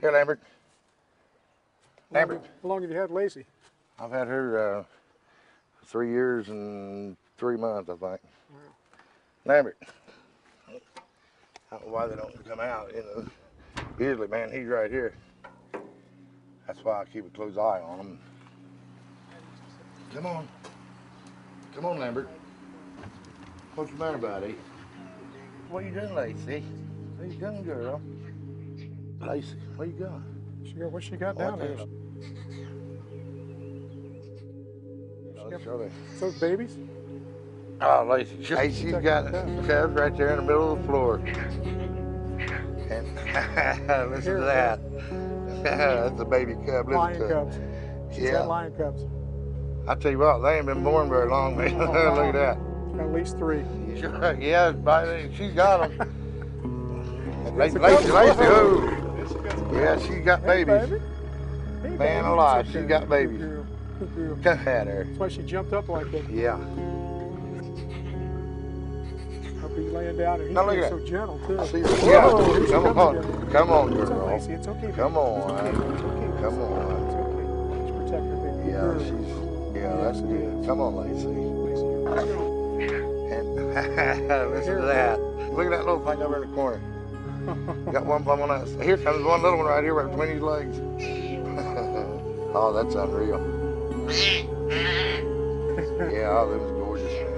Here, Lambert. Lambert. How long have you had Lacey? I've had her 3 years and 3 months, I think. Wow. Lambert. I don't know why they don't come out, you know. Usually, man, he's right here. That's why I keep a close eye on him. Come on. Come on, Lambert. What's the matter, buddy? What you doing, Lacey? What you doing, girl? Lacey, where you going? What she got down there? Those babies? Oh, Lacey, she's got cubs right there in the middle of the floor. And listen to that. That's a baby cub. Lion cubs. She's got lion cubs. I tell you what, they ain't been born very long, man. Look at that. At least 3. Sure, yeah, she's got them. Lacey, oh. Yeah, she got babies. Hey, man alive, she got babies. Come at her. That's why she jumped up like that. Yeah. Hope he's laying down and he's being so gentle too. Yeah, come on, girl. It's okay. Come on. It's okay. Come on. It's okay. She's protecting her baby. Yeah, that's good. Come on, Lacey. And listen to that. Look at that little thing over in the corner. Got one plum on that. Here comes one little one right here between his legs. Oh, that's unreal. Yeah, oh, that was gorgeous, man.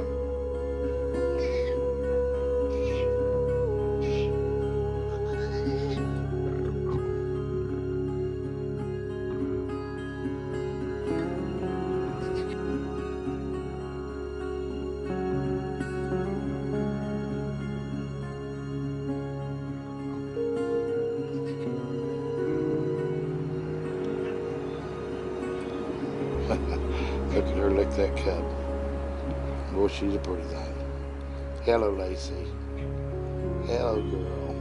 Look at her lick that cub. Boy, she's a pretty thing. Hello, Lacey. Hello, girl.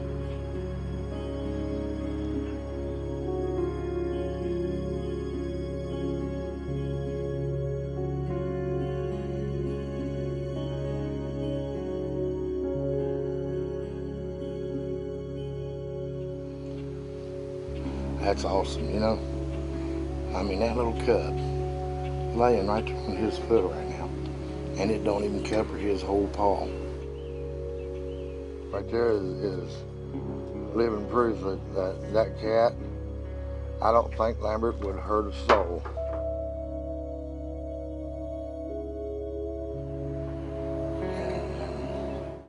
That's awesome, you know? I mean, that little cub laying right there on his foot right now, and it don't even cover his whole paw. Right there is living proof that cat, I don't think Lambert would hurt a soul.